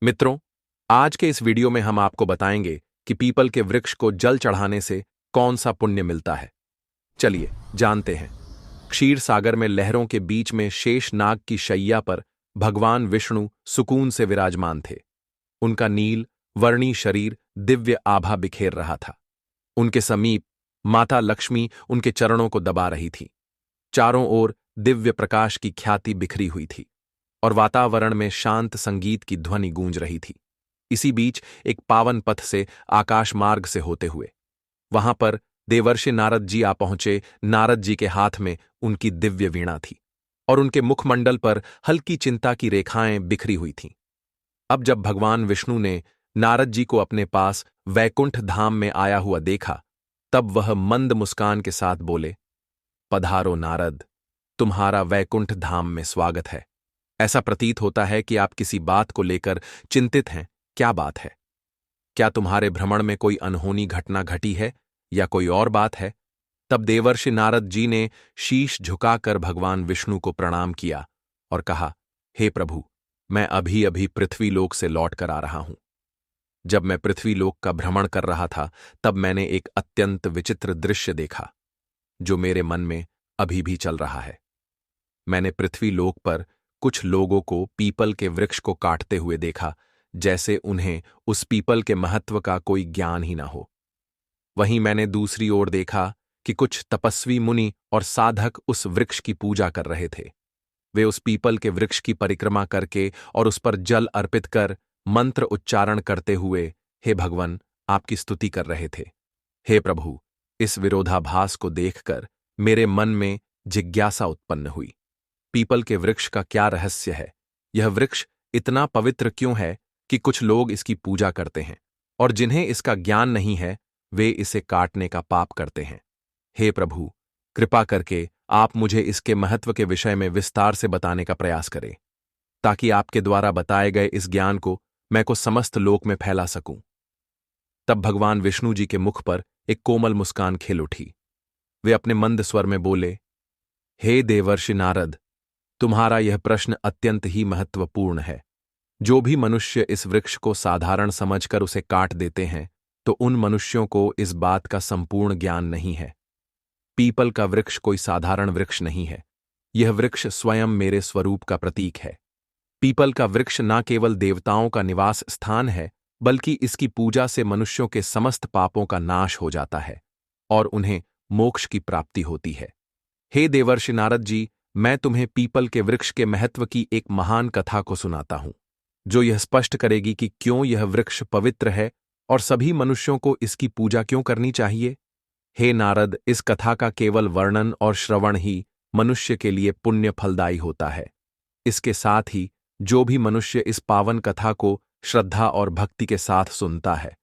मित्रों, आज के इस वीडियो में हम आपको बताएंगे कि पीपल के वृक्ष को जल चढ़ाने से कौन सा पुण्य मिलता है। चलिए जानते हैं। क्षीर सागर में लहरों के बीच में शेष नाग की शैया पर भगवान विष्णु सुकून से विराजमान थे। उनका नील वर्णी शरीर दिव्य आभा बिखेर रहा था। उनके समीप माता लक्ष्मी उनके चरणों को दबा रही थी। चारों ओर दिव्य प्रकाश की ख्याति बिखरी हुई थी और वातावरण में शांत संगीत की ध्वनि गूंज रही थी। इसी बीच एक पावन पथ से आकाश मार्ग से होते हुए वहां पर देवर्षि नारद जी आ पहुंचे। नारद जी के हाथ में उनकी दिव्य वीणा थी और उनके मुखमंडल पर हल्की चिंता की रेखाएं बिखरी हुई थीं। अब जब भगवान विष्णु ने नारद जी को अपने पास वैकुंठ धाम में आया हुआ देखा, तब वह मंद मुस्कान के साथ बोले, पधारो नारद, तुम्हारा वैकुंठ धाम में स्वागत है। ऐसा प्रतीत होता है कि आप किसी बात को लेकर चिंतित हैं। क्या बात है? क्या तुम्हारे भ्रमण में कोई अनहोनी घटना घटी है या कोई और बात है? तब देवर्षि नारद जी ने शीश झुकाकर भगवान विष्णु को प्रणाम किया और कहा, हे प्रभु, मैं अभी अभी पृथ्वीलोक से लौट कर आ रहा हूं। जब मैं पृथ्वीलोक का भ्रमण कर रहा था, तब मैंने एक अत्यंत विचित्र दृश्य देखा, जो मेरे मन में अभी भी चल रहा है। मैंने पृथ्वीलोक पर कुछ लोगों को पीपल के वृक्ष को काटते हुए देखा, जैसे उन्हें उस पीपल के महत्व का कोई ज्ञान ही ना हो। वहीं मैंने दूसरी ओर देखा कि कुछ तपस्वी मुनि और साधक उस वृक्ष की पूजा कर रहे थे। वे उस पीपल के वृक्ष की परिक्रमा करके और उस पर जल अर्पित कर मंत्र उच्चारण करते हुए हे भगवान आपकी स्तुति कर रहे थे। हे प्रभु, इस विरोधाभास को देखकर मेरे मन में जिज्ञासा उत्पन्न हुई। पीपल के वृक्ष का क्या रहस्य है? यह वृक्ष इतना पवित्र क्यों है कि कुछ लोग इसकी पूजा करते हैं और जिन्हें इसका ज्ञान नहीं है वे इसे काटने का पाप करते हैं। हे प्रभु, कृपा करके आप मुझे इसके महत्व के विषय में विस्तार से बताने का प्रयास करें, ताकि आपके द्वारा बताए गए इस ज्ञान को मैं को समस्त लोक में फैला सकूं। तब भगवान विष्णु जी के मुख पर एक कोमल मुस्कान खिल उठी। वे अपने मंद स्वर में बोले, हे देवर्षि नारद, तुम्हारा यह प्रश्न अत्यंत ही महत्वपूर्ण है। जो भी मनुष्य इस वृक्ष को साधारण समझकर उसे काट देते हैं, तो उन मनुष्यों को इस बात का संपूर्ण ज्ञान नहीं है। पीपल का वृक्ष कोई साधारण वृक्ष नहीं है। यह वृक्ष स्वयं मेरे स्वरूप का प्रतीक है। पीपल का वृक्ष न केवल देवताओं का निवास स्थान है, बल्कि इसकी पूजा से मनुष्यों के समस्त पापों का नाश हो जाता है और उन्हें मोक्ष की प्राप्ति होती है। हे देवर्षि नारद जी, मैं तुम्हें पीपल के वृक्ष के महत्व की एक महान कथा को सुनाता हूं, जो यह स्पष्ट करेगी कि क्यों यह वृक्ष पवित्र है और सभी मनुष्यों को इसकी पूजा क्यों करनी चाहिए। हे नारद, इस कथा का केवल वर्णन और श्रवण ही मनुष्य के लिए पुण्य फलदायी होता है। इसके साथ ही जो भी मनुष्य इस पावन कथा को श्रद्धा और भक्ति के साथ सुनता है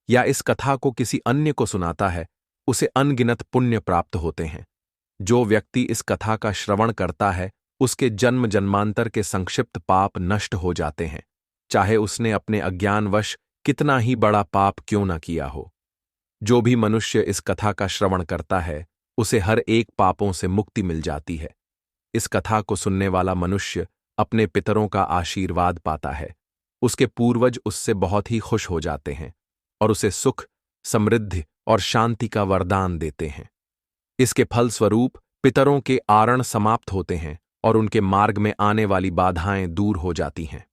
या इस कथा को किसी अन्य को सुनाता है, उसे अनगिनत पुण्य प्राप्त होते हैं। जो व्यक्ति इस कथा का श्रवण करता है, उसके जन्म जन्मांतर के संक्षिप्त पाप नष्ट हो जाते हैं, चाहे उसने अपने अज्ञानवश कितना ही बड़ा पाप क्यों न किया हो। जो भी मनुष्य इस कथा का श्रवण करता है, उसे हर एक पापों से मुक्ति मिल जाती है। इस कथा को सुनने वाला मनुष्य अपने पितरों का आशीर्वाद पाता है। उसके पूर्वज उससे बहुत ही खुश हो जाते हैं और उसे सुख, समृद्धि और शांति का वरदान देते हैं। इसके फलस्वरूप पितरों के आरण समाप्त होते हैं और उनके मार्ग में आने वाली बाधाएं दूर हो जाती हैं।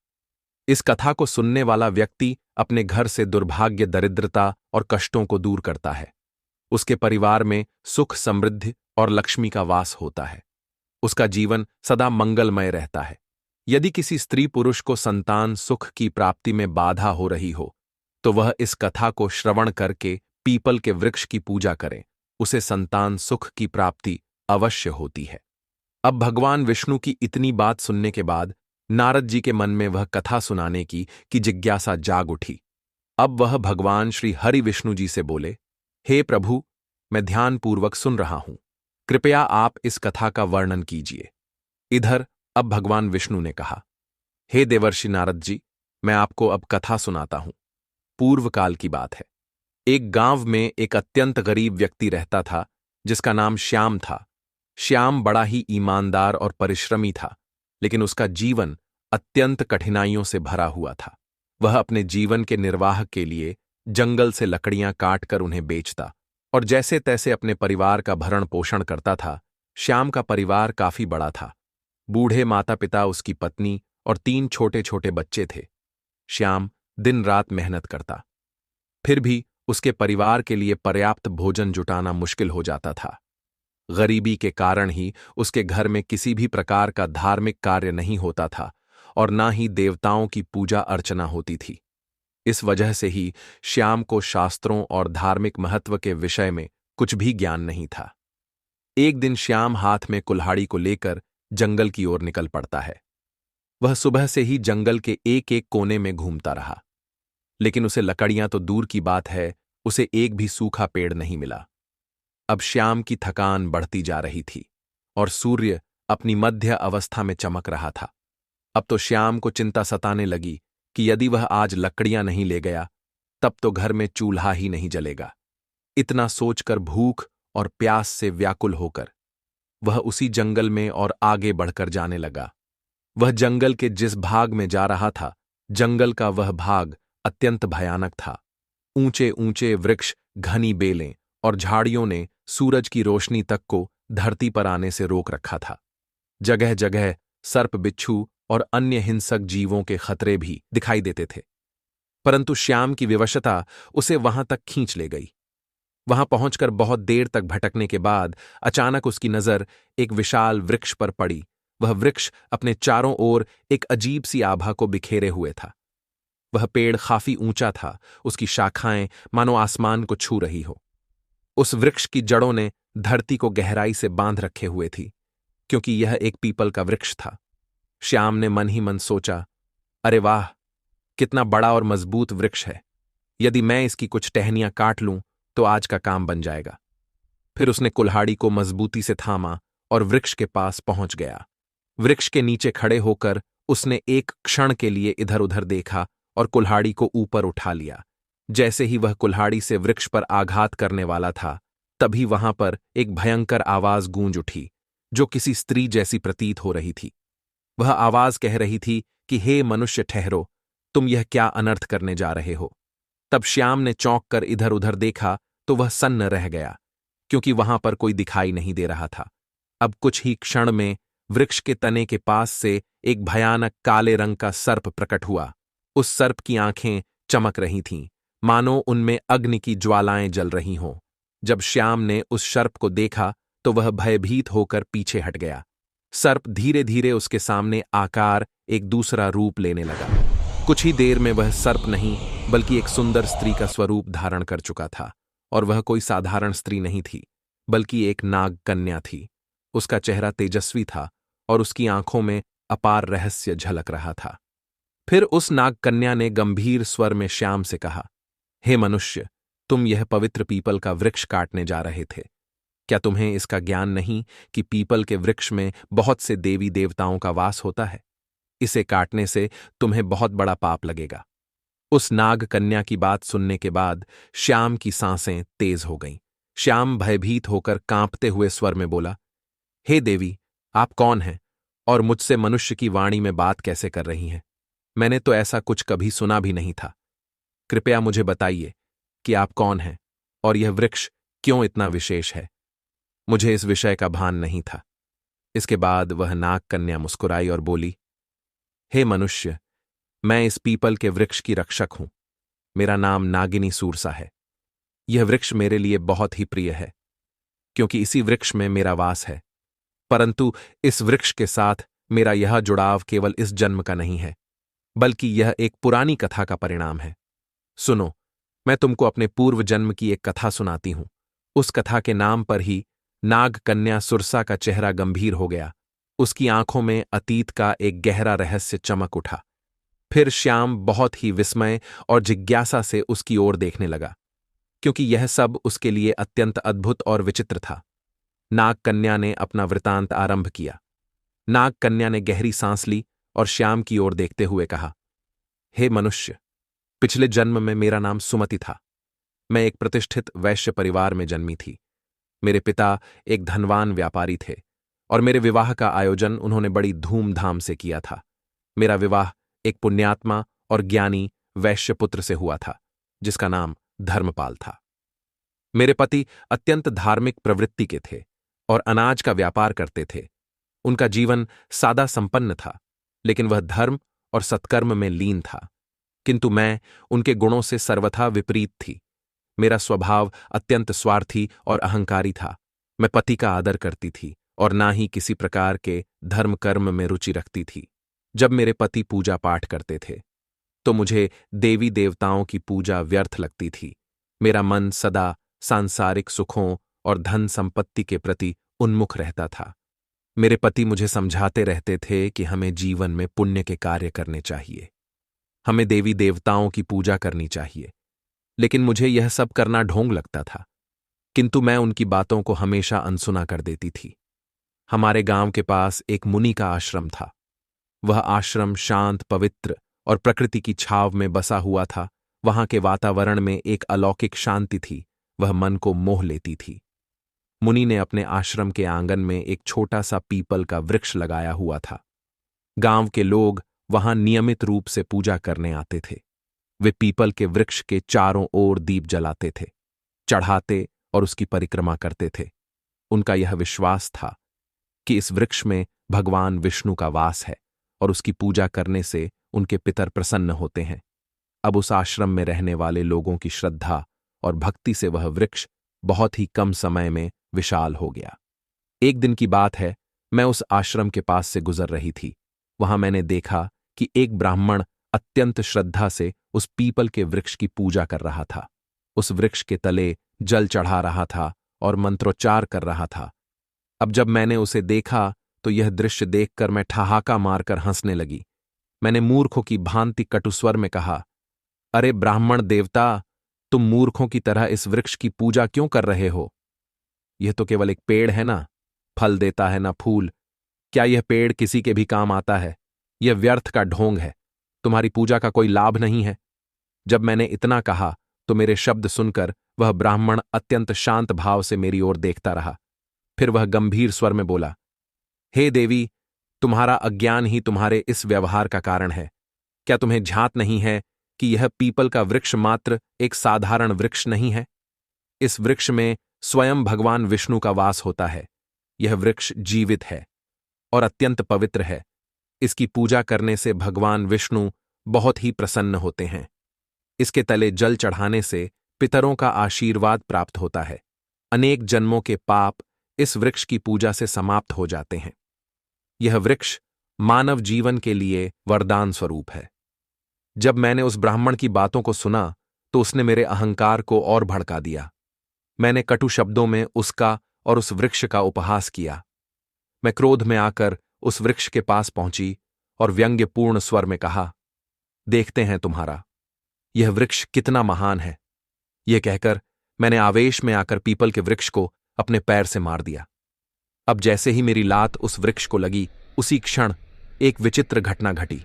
इस कथा को सुनने वाला व्यक्ति अपने घर से दुर्भाग्य, दरिद्रता और कष्टों को दूर करता है। उसके परिवार में सुख, समृद्धि और लक्ष्मी का वास होता है। उसका जीवन सदा मंगलमय रहता है। यदि किसी स्त्री पुरुष को संतान सुख की प्राप्ति में बाधा हो रही हो, तो वह इस कथा को श्रवण करके पीपल के वृक्ष की पूजा करें। उसे संतान सुख की प्राप्ति अवश्य होती है। अब भगवान विष्णु की इतनी बात सुनने के बाद नारद जी के मन में वह कथा सुनाने की जिज्ञासा जाग उठी। अब वह भगवान श्री हरि विष्णु जी से बोले, हे प्रभु, मैं ध्यानपूर्वक सुन रहा हूं, कृपया आप इस कथा का वर्णन कीजिए। इधर अब भगवान विष्णु ने कहा, हे देवर्षि नारद जी, मैं आपको अब कथा सुनाता हूं। पूर्व काल की बात है। एक गांव में एक अत्यंत गरीब व्यक्ति रहता था, जिसका नाम श्याम था। श्याम बड़ा ही ईमानदार और परिश्रमी था, लेकिन उसका जीवन अत्यंत कठिनाइयों से भरा हुआ था। वह अपने जीवन के निर्वाह के लिए जंगल से लकड़ियां काटकर उन्हें बेचता और जैसे तैसे अपने परिवार का भरण पोषण करता था। श्याम का परिवार काफी बड़ा था। बूढ़े माता पिता, उसकी पत्नी और 3 छोटे छोटे बच्चे थे। श्याम दिन रात मेहनत करता, फिर भी उसके परिवार के लिए पर्याप्त भोजन जुटाना मुश्किल हो जाता था। गरीबी के कारण ही उसके घर में किसी भी प्रकार का धार्मिक कार्य नहीं होता था और ना ही देवताओं की पूजा अर्चना होती थी। इस वजह से ही श्याम को शास्त्रों और धार्मिक महत्व के विषय में कुछ भी ज्ञान नहीं था। एक दिन श्याम हाथ में कुल्हाड़ी को लेकर जंगल की ओर निकल पड़ता है। वह सुबह से ही जंगल के एक एक कोने में घूमता रहा, लेकिन उसे लकड़ियां तो दूर की बात है, उसे एक भी सूखा पेड़ नहीं मिला। अब श्याम की थकान बढ़ती जा रही थी और सूर्य अपनी मध्य अवस्था में चमक रहा था। अब तो श्याम को चिंता सताने लगी कि यदि वह आज लकड़ियां नहीं ले गया, तब तो घर में चूल्हा ही नहीं जलेगा। इतना सोचकर भूख और प्यास से व्याकुल होकर वह उसी जंगल में और आगे बढ़कर जाने लगा। वह जंगल के जिस भाग में जा रहा था, जंगल का वह भाग अत्यंत भयानक था। ऊंचे ऊंचे वृक्ष, घनी बेलें और झाड़ियों ने सूरज की रोशनी तक को धरती पर आने से रोक रखा था। जगह जगह सर्प, बिच्छू और अन्य हिंसक जीवों के खतरे भी दिखाई देते थे, परंतु श्याम की विवशता उसे वहां तक खींच ले गई। वहां पहुंचकर बहुत देर तक भटकने के बाद अचानक उसकी नजर एक विशाल वृक्ष पर पड़ी। वह वृक्ष अपने चारों ओर एक अजीब सी आभा को बिखेरे हुए था। वह पेड़ काफी ऊंचा था, उसकी शाखाएं मानो आसमान को छू रही हो। उस वृक्ष की जड़ों ने धरती को गहराई से बांध रखे हुए थी, क्योंकि यह एक पीपल का वृक्ष था। श्याम ने मन ही मन सोचा, अरे वाह, कितना बड़ा और मजबूत वृक्ष है। यदि मैं इसकी कुछ टहनियां काट लूं तो आज का काम बन जाएगा। फिर उसने कुल्हाड़ी को मजबूती से थामा और वृक्ष के पास पहुंच गया। वृक्ष के नीचे खड़े होकर उसने एक क्षण के लिए इधर उधर देखा और कुल्हाड़ी को ऊपर उठा लिया। जैसे ही वह कुल्हाड़ी से वृक्ष पर आघात करने वाला था, तभी वहां पर एक भयंकर आवाज गूंज उठी, जो किसी स्त्री जैसी प्रतीत हो रही थी। वह आवाज कह रही थी कि हे मनुष्य, ठहरो, तुम यह क्या अनर्थ करने जा रहे हो। तब श्याम ने चौंक कर इधर उधर देखा तो वह सन्न रह गया, क्योंकि वहां पर कोई दिखाई नहीं दे रहा था। अब कुछ ही क्षण में वृक्ष के तने के पास से एक भयानक काले रंग का सर्प प्रकट हुआ। उस सर्प की आंखें चमक रही थीं, मानो उनमें अग्नि की ज्वालाएं जल रही हों। जब श्याम ने उस सर्प को देखा तो वह भयभीत होकर पीछे हट गया। सर्प धीरे धीरे उसके सामने आकार, एक दूसरा रूप लेने लगा। कुछ ही देर में वह सर्प नहीं बल्कि एक सुंदर स्त्री का स्वरूप धारण कर चुका था, और वह कोई साधारण स्त्री नहीं थी, बल्कि एक नाग कन्या थी। उसका चेहरा तेजस्वी था और उसकी आंखों में अपार रहस्य झलक रहा था। फिर उस नाग कन्या ने गंभीर स्वर में श्याम से कहा, हे मनुष्य, तुम यह पवित्र पीपल का वृक्ष काटने जा रहे थे। क्या तुम्हें इसका ज्ञान नहीं कि पीपल के वृक्ष में बहुत से देवी देवताओं का वास होता है? इसे काटने से तुम्हें बहुत बड़ा पाप लगेगा। उस नाग कन्या की बात सुनने के बाद श्याम की सांसें तेज हो गईं। श्याम भयभीत होकर कांपते हुए स्वर में बोला, हे देवी, आप कौन हैं और मुझसे मनुष्य की वाणी में बात कैसे कर रही हैं? मैंने तो ऐसा कुछ कभी सुना भी नहीं था। कृपया मुझे बताइए कि आप कौन हैं और यह वृक्ष क्यों इतना विशेष है। मुझे इस विषय का भान नहीं था। इसके बाद वह नाग कन्या मुस्कुराई और बोली, हे मनुष्य, मैं इस पीपल के वृक्ष की रक्षक हूं। मेरा नाम नागिनी सूरसा है। यह वृक्ष मेरे लिए बहुत ही प्रिय है, क्योंकि इसी वृक्ष में मेरा वास है। परंतु इस वृक्ष के साथ मेरा यह जुड़ाव केवल इस जन्म का नहीं है, बल्कि यह एक पुरानी कथा का परिणाम है। सुनो, मैं तुमको अपने पूर्व जन्म की एक कथा सुनाती हूं। उस कथा के नाम पर ही नाग कन्या सुरसा का चेहरा गंभीर हो गया। उसकी आंखों में अतीत का एक गहरा रहस्य चमक उठा। फिर श्याम बहुत ही विस्मय और जिज्ञासा से उसकी ओर देखने लगा, क्योंकि यह सब उसके लिए अत्यंत अद्भुत और विचित्र था। नाग कन्या ने अपना वृतांत आरंभ किया। नाग कन्या ने गहरी सांस ली और श्याम की ओर देखते हुए कहा, हे मनुष्य, पिछले जन्म में मेरा नाम सुमति था। मैं एक प्रतिष्ठित वैश्य परिवार में जन्मी थी। मेरे पिता एक धनवान व्यापारी थे और मेरे विवाह का आयोजन उन्होंने बड़ी धूमधाम से किया था। मेरा विवाह एक पुण्यात्मा और ज्ञानी वैश्यपुत्र से हुआ था, जिसका नाम धर्मपाल था। मेरे पति अत्यंत धार्मिक प्रवृत्ति के थे और अनाज का व्यापार करते थे। उनका जीवन सादा संपन्न था, लेकिन वह धर्म और सत्कर्म में लीन था। किंतु मैं उनके गुणों से सर्वथा विपरीत थी। मेरा स्वभाव अत्यंत स्वार्थी और अहंकारी था। मैं पति का आदर करती थी और ना ही किसी प्रकार के धर्म कर्म में रुचि रखती थी। जब मेरे पति पूजा पाठ करते थे तो मुझे देवी देवताओं की पूजा व्यर्थ लगती थी। मेरा मन सदा सांसारिक सुखों और धन संपत्ति के प्रति उन्मुख रहता था। मेरे पति मुझे समझाते रहते थे कि हमें जीवन में पुण्य के कार्य करने चाहिए, हमें देवी देवताओं की पूजा करनी चाहिए, लेकिन मुझे यह सब करना ढोंग लगता था। किंतु मैं उनकी बातों को हमेशा अनसुना कर देती थी। हमारे गांव के पास एक मुनि का आश्रम था। वह आश्रम शांत, पवित्र और प्रकृति की छाव में बसा हुआ था। वहां के वातावरण में एक अलौकिक शांति थी, वह मन को मोह लेती थी। मुनि ने अपने आश्रम के आंगन में एक छोटा सा पीपल का वृक्ष लगाया हुआ था। गांव के लोग वहां नियमित रूप से पूजा करने आते थे। वे पीपल के वृक्ष के चारों ओर दीप जलाते थे, चढ़ाते और उसकी परिक्रमा करते थे। उनका यह विश्वास था कि इस वृक्ष में भगवान विष्णु का वास है और उसकी पूजा करने से उनके पितर प्रसन्न होते हैं। अब उस आश्रम में रहने वाले लोगों की श्रद्धा और भक्ति से वह वृक्ष बहुत ही कम समय में विशाल हो गया। एक दिन की बात है, मैं उस आश्रम के पास से गुजर रही थी। वहां मैंने देखा कि एक ब्राह्मण अत्यंत श्रद्धा से उस पीपल के वृक्ष की पूजा कर रहा था। उस वृक्ष के तले जल चढ़ा रहा था और मंत्रोच्चार कर रहा था। अब जब मैंने उसे देखा तो यह दृश्य देखकर मैं ठहाका मारकर हंसने लगी। मैंने मूर्खों की भांति कटु स्वर में कहा, अरे ब्राह्मण देवता, तुम मूर्खों की तरह इस वृक्ष की पूजा क्यों कर रहे हो? यह तो केवल एक पेड़ है ना, फल देता है ना फूल। क्या यह पेड़ किसी के भी काम आता है? यह व्यर्थ का ढोंग है, तुम्हारी पूजा का कोई लाभ नहीं है। जब मैंने इतना कहा तो मेरे शब्द सुनकर वह ब्राह्मण अत्यंत शांत भाव से मेरी ओर देखता रहा। फिर वह गंभीर स्वर में बोला, हे देवी, तुम्हारा अज्ञान ही तुम्हारे इस व्यवहार का कारण है। क्या तुम्हें झांत नहीं है कि यह पीपल का वृक्ष मात्र एक साधारण वृक्ष नहीं है? इस वृक्ष में स्वयं भगवान विष्णु का वास होता है। यह वृक्ष जीवित है और अत्यंत पवित्र है। इसकी पूजा करने से भगवान विष्णु बहुत ही प्रसन्न होते हैं। इसके तले जल चढ़ाने से पितरों का आशीर्वाद प्राप्त होता है। अनेक जन्मों के पाप इस वृक्ष की पूजा से समाप्त हो जाते हैं। यह वृक्ष मानव जीवन के लिए वरदान स्वरूप है। जब मैंने उस ब्राह्मण की बातों को सुना तो उसने मेरे अहंकार को और भड़का दिया। मैंने कटु शब्दों में उसका और उस वृक्ष का उपहास किया। मैं क्रोध में आकर उस वृक्ष के पास पहुंची और व्यंग्यपूर्ण स्वर में कहा, देखते हैं तुम्हारा यह वृक्ष कितना महान है। यह कहकर मैंने आवेश में आकर पीपल के वृक्ष को अपने पैर से मार दिया। अब जैसे ही मेरी लात उस वृक्ष को लगी, उसी क्षण एक विचित्र घटना घटी।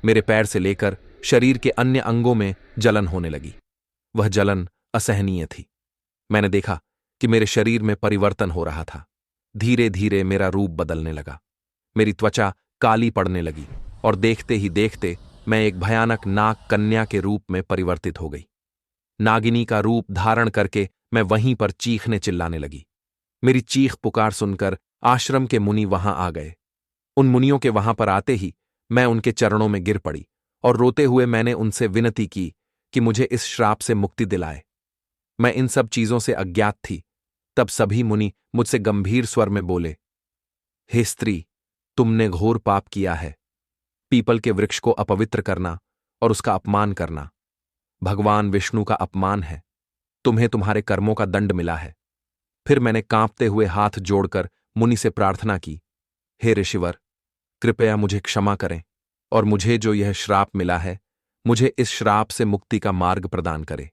मेरे पैर से लेकर शरीर के अन्य अंगों में जलन होने लगी। वह जलन असहनीय थी। मैंने देखा कि मेरे शरीर में परिवर्तन हो रहा था। धीरे धीरे मेरा रूप बदलने लगा। मेरी त्वचा काली पड़ने लगी और देखते ही देखते मैं एक भयानक नाग कन्या के रूप में परिवर्तित हो गई। नागिनी का रूप धारण करके मैं वहीं पर चीखने चिल्लाने लगी। मेरी चीख पुकार सुनकर आश्रम के मुनि वहां आ गए। उन मुनियों के वहां पर आते ही मैं उनके चरणों में गिर पड़ी और रोते हुए मैंने उनसे विनती की कि मुझे इस श्राप से मुक्ति दिलाए। मैं इन सब चीजों से अज्ञात थी। तब सभी मुनि मुझसे गंभीर स्वर में बोले, हे स्त्री, तुमने घोर पाप किया है। पीपल के वृक्ष को अपवित्र करना और उसका अपमान करना भगवान विष्णु का अपमान है। तुम्हें तुम्हारे कर्मों का दंड मिला है। फिर मैंने कांपते हुए हाथ जोड़कर मुनि से प्रार्थना की, हे ऋषिवर, कृपया मुझे क्षमा करें और मुझे जो यह श्राप मिला है, मुझे इस श्राप से मुक्ति का मार्ग प्रदान करे।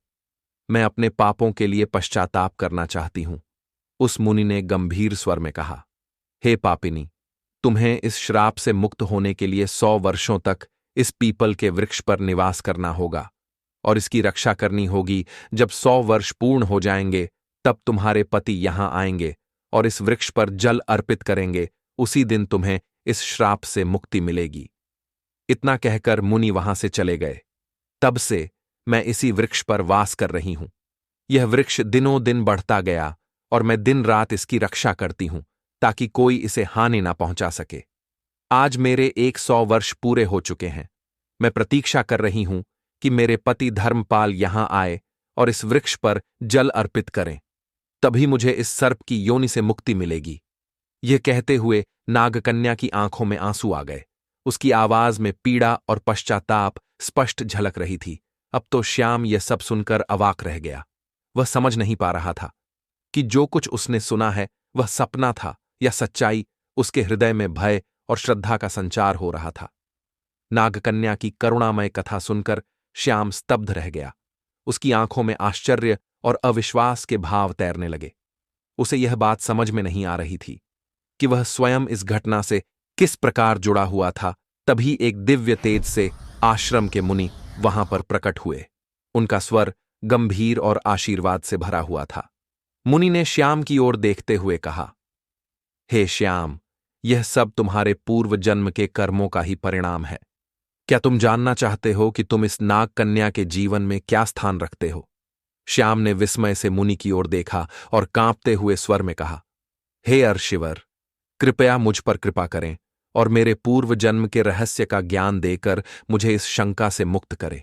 मैं अपने पापों के लिए पश्चाताप करना चाहती हूं। उस मुनि ने गंभीर स्वर में कहा, हे पापिनी, तुम्हें इस श्राप से मुक्त होने के लिए 100 वर्षों तक इस पीपल के वृक्ष पर निवास करना होगा और इसकी रक्षा करनी होगी। जब 100 वर्ष पूर्ण हो जाएंगे तब तुम्हारे पति यहां आएंगे और इस वृक्ष पर जल अर्पित करेंगे। उसी दिन तुम्हें इस श्राप से मुक्ति मिलेगी। इतना कहकर मुनि वहां से चले गए। तब से मैं इसी वृक्ष पर वास कर रही हूं। यह वृक्ष दिनों दिन बढ़ता गया और मैं दिन रात इसकी रक्षा करती हूं ताकि कोई इसे हानि ना पहुंचा सके। आज मेरे 100 वर्ष पूरे हो चुके हैं। मैं प्रतीक्षा कर रही हूं कि मेरे पति धर्मपाल यहां आए और इस वृक्ष पर जल अर्पित करें, तभी मुझे इस सर्प की योनि से मुक्ति मिलेगी। यह कहते हुए नागकन्या की आंखों में आंसू आ गए। उसकी आवाज में पीड़ा और पश्चाताप स्पष्ट झलक रही थी। अब तो श्याम यह सब सुनकर अवाक रह गया। वह समझ नहीं पा रहा था कि जो कुछ उसने सुना है वह सपना था या सच्चाई। उसके हृदय में भय और श्रद्धा का संचार हो रहा था। नागकन्या की करुणामय कथा सुनकर श्याम स्तब्ध रह गया। उसकी आंखों में आश्चर्य और अविश्वास के भाव तैरने लगे। उसे यह बात समझ में नहीं आ रही थी कि वह स्वयं इस घटना से किस प्रकार जुड़ा हुआ था। तभी एक दिव्य तेज से आश्रम के मुनि वहां पर प्रकट हुए। उनका स्वर गंभीर और आशीर्वाद से भरा हुआ था। मुनि ने श्याम की ओर देखते हुए कहा, हे श्याम, यह सब तुम्हारे पूर्व जन्म के कर्मों का ही परिणाम है। क्या तुम जानना चाहते हो कि तुम इस नाग कन्या के जीवन में क्या स्थान रखते हो? श्याम ने विस्मय से मुनि की ओर देखा और कांपते हुए स्वर में कहा, हे अर्शिवर, कृपया मुझ पर कृपा करें और मेरे पूर्व जन्म के रहस्य का ज्ञान देकर मुझे इस शंका से मुक्त करें।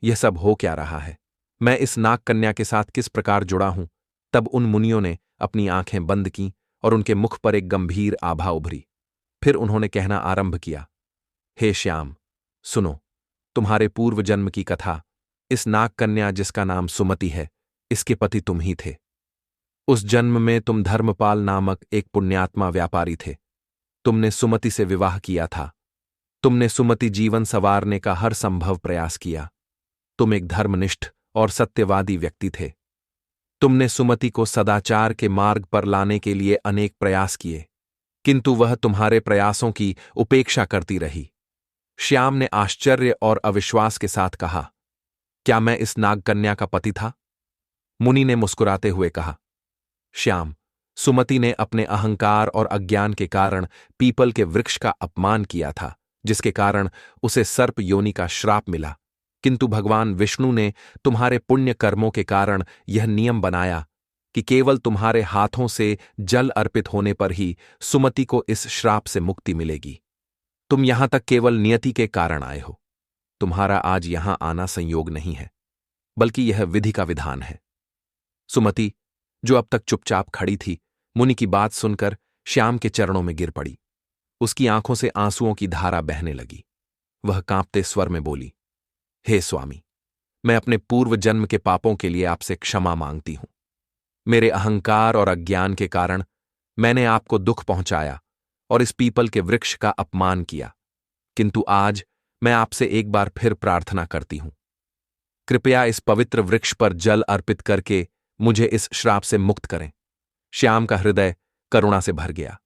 यह सब हो क्या रहा है? मैं इस नाग कन्या के साथ किस प्रकार जुड़ा हूं? तब उन मुनियों ने अपनी आंखें बंद कीं और उनके मुख पर एक गंभीर आभा उभरी। फिर उन्होंने कहना आरंभ किया, हे श्याम, सुनो, तुम्हारे पूर्व जन्म की कथा। इस नाग कन्या जिसका नाम सुमति है, इसके पति तुम ही थे। उस जन्म में तुम धर्मपाल नामक एक पुण्यात्मा व्यापारी थे। तुमने सुमति से विवाह किया था। तुमने सुमति जीवन संवारने का हर संभव प्रयास किया। तुम एक धर्मनिष्ठ और सत्यवादी व्यक्ति थे। तुमने सुमति को सदाचार के मार्ग पर लाने के लिए अनेक प्रयास किए, किंतु वह तुम्हारे प्रयासों की उपेक्षा करती रही। श्याम ने आश्चर्य और अविश्वास के साथ कहा, क्या मैं इस नागकन्या का पति था? मुनि ने मुस्कुराते हुए कहा, श्याम, सुमति ने अपने अहंकार और अज्ञान के कारण पीपल के वृक्ष का अपमान किया था, जिसके कारण उसे सर्प योनि का श्राप मिला। किंतु भगवान विष्णु ने तुम्हारे पुण्य कर्मों के कारण यह नियम बनाया कि केवल तुम्हारे हाथों से जल अर्पित होने पर ही सुमति को इस श्राप से मुक्ति मिलेगी। तुम यहां तक केवल नियति के कारण आए हो। तुम्हारा आज यहां आना संयोग नहीं है, बल्कि यह विधि का विधान है। सुमति, जो अब तक चुपचाप खड़ी थी, मुनि की बात सुनकर श्याम के चरणों में गिर पड़ी। उसकी आंखों से आंसुओं की धारा बहने लगी। वह कांपते स्वर में बोली, हे स्वामी, मैं अपने पूर्व जन्म के पापों के लिए आपसे क्षमा मांगती हूं। मेरे अहंकार और अज्ञान के कारण मैंने आपको दुख पहुंचाया और इस पीपल के वृक्ष का अपमान किया। किंतु आज मैं आपसे एक बार फिर प्रार्थना करती हूं, कृपया इस पवित्र वृक्ष पर जल अर्पित करके मुझे इस श्राप से मुक्त करें। श्याम का हृदय करुणा से भर गया।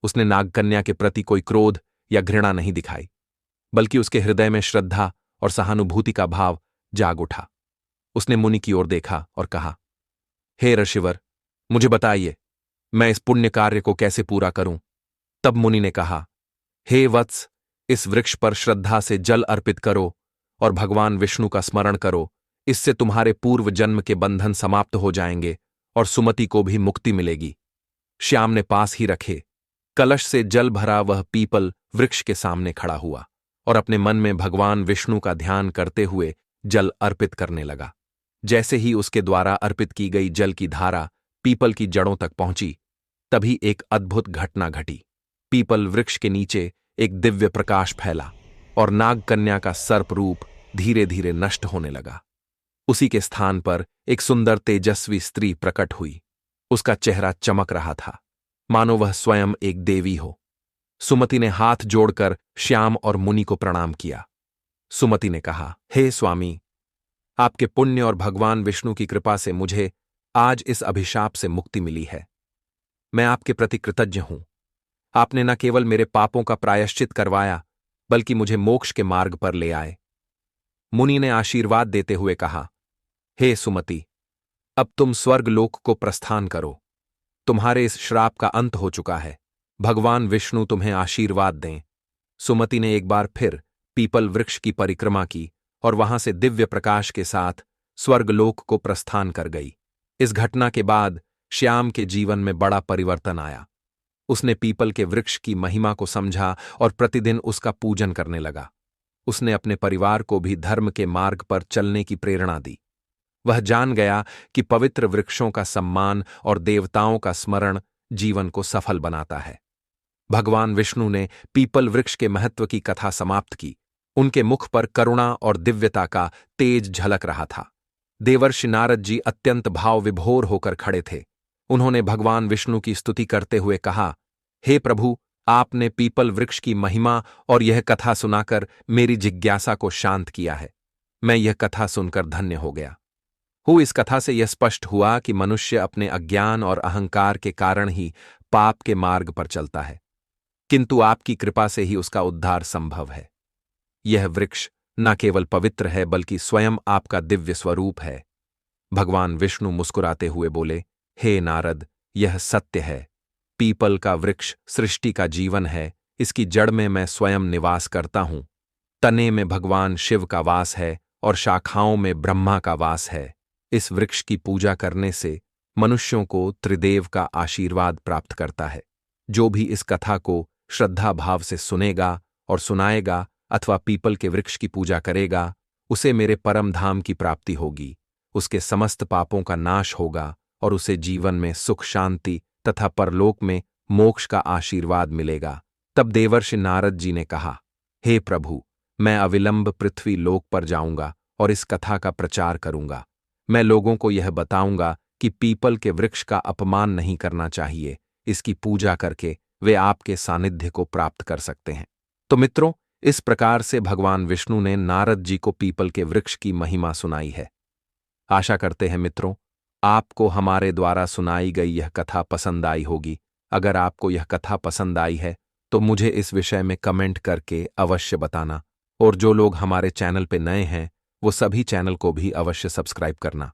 उसने नागकन्या के प्रति कोई क्रोध या घृणा नहीं दिखाई, बल्कि उसके हृदय में श्रद्धा और सहानुभूति का भाव जाग उठा। उसने मुनि की ओर देखा और कहा, हे ऋषिवर, मुझे बताइए, मैं इस पुण्य कार्य को कैसे पूरा करूं? तब मुनि ने कहा, हे वत्स, इस वृक्ष पर श्रद्धा से जल अर्पित करो और भगवान विष्णु का स्मरण करो। इससे तुम्हारे पूर्व जन्म के बंधन समाप्त हो जाएंगे और सुमति को भी मुक्ति मिलेगी। श्याम ने पास ही रखे कलश से जल भरा वह पीपल वृक्ष के सामने खड़ा हुआ और अपने मन में भगवान विष्णु का ध्यान करते हुए जल अर्पित करने लगा। जैसे ही उसके द्वारा अर्पित की गई जल की धारा पीपल की जड़ों तक पहुंची, तभी एक अद्भुत घटना घटी। पीपल वृक्ष के नीचे एक दिव्य प्रकाश फैला और नागकन्या का सर्प रूप धीरे धीरे नष्ट होने लगा। उसी के स्थान पर एक सुंदर तेजस्वी स्त्री प्रकट हुई। उसका चेहरा चमक रहा था, मानो वह स्वयं एक देवी हो। सुमति ने हाथ जोड़कर श्याम और मुनि को प्रणाम किया। सुमति ने कहा, हे स्वामी, आपके पुण्य और भगवान विष्णु की कृपा से मुझे आज इस अभिशाप से मुक्ति मिली है। मैं आपके प्रति कृतज्ञ हूं। आपने न केवल मेरे पापों का प्रायश्चित करवाया, बल्कि मुझे मोक्ष के मार्ग पर ले आए। मुनि ने आशीर्वाद देते हुए कहा, हे सुमति, अब तुम स्वर्गलोक को प्रस्थान करो। तुम्हारे इस श्राप का अंत हो चुका है। भगवान विष्णु तुम्हें आशीर्वाद दें। सुमति ने एक बार फिर पीपल वृक्ष की परिक्रमा की और वहां से दिव्य प्रकाश के साथ स्वर्गलोक को प्रस्थान कर गई। इस घटना के बाद श्याम के जीवन में बड़ा परिवर्तन आया। उसने पीपल के वृक्ष की महिमा को समझा और प्रतिदिन उसका पूजन करने लगा। उसने अपने परिवार को भी धर्म के मार्ग पर चलने की प्रेरणा दी। वह जान गया कि पवित्र वृक्षों का सम्मान और देवताओं का स्मरण जीवन को सफल बनाता है। भगवान विष्णु ने पीपल वृक्ष के महत्व की कथा समाप्त की। उनके मुख पर करुणा और दिव्यता का तेज झलक रहा था। देवर्षि नारद जी अत्यंत भाव विभोर होकर खड़े थे। उन्होंने भगवान विष्णु की स्तुति करते हुए कहा, हे प्रभु, आपने पीपल वृक्ष की महिमा और यह कथा सुनाकर मेरी जिज्ञासा को शांत किया है। मैं यह कथा सुनकर धन्य हो गया हूँ। इस कथा से यह स्पष्ट हुआ कि मनुष्य अपने अज्ञान और अहंकार के कारण ही पाप के मार्ग पर चलता है, किंतु आपकी कृपा से ही उसका उद्धार संभव है। यह वृक्ष न केवल पवित्र है बल्कि स्वयं आपका दिव्य स्वरूप है। भगवान विष्णु मुस्कुराते हुए बोले, हे नारद, यह सत्य है। पीपल का वृक्ष सृष्टि का जीवन है। इसकी जड़ में मैं स्वयं निवास करता हूं। तने में भगवान शिव का वास है और शाखाओं में ब्रह्मा का वास है। इस वृक्ष की पूजा करने से मनुष्यों को त्रिदेव का आशीर्वाद प्राप्त करता है। जो भी इस कथा को श्रद्धा भाव से सुनेगा और सुनाएगा अथवा पीपल के वृक्ष की पूजा करेगा, उसे मेरे परम धाम की प्राप्ति होगी। उसके समस्त पापों का नाश होगा और उसे जीवन में सुख शांति तथा परलोक में मोक्ष का आशीर्वाद मिलेगा। तब देवर्षि नारद जी ने कहा, हे प्रभु, मैं अविलंब पृथ्वी लोक पर जाऊंगा और इस कथा का प्रचार करूंगा। मैं लोगों को यह बताऊंगा कि पीपल के वृक्ष का अपमान नहीं करना चाहिए। इसकी पूजा करके वे आपके सानिध्य को प्राप्त कर सकते हैं। तो मित्रों, इस प्रकार से भगवान विष्णु ने नारद जी को पीपल के वृक्ष की महिमा सुनाई है। आशा करते हैं मित्रों, आपको हमारे द्वारा सुनाई गई यह कथा पसंद आई होगी। अगर आपको यह कथा पसंद आई है तो मुझे इस विषय में कमेंट करके अवश्य बताना, और जो लोग हमारे चैनल पे नए हैं वो सभी चैनल को भी अवश्य सब्सक्राइब करना।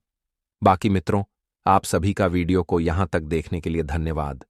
बाकी मित्रों, आप सभी का वीडियो को यहां तक देखने के लिए धन्यवाद।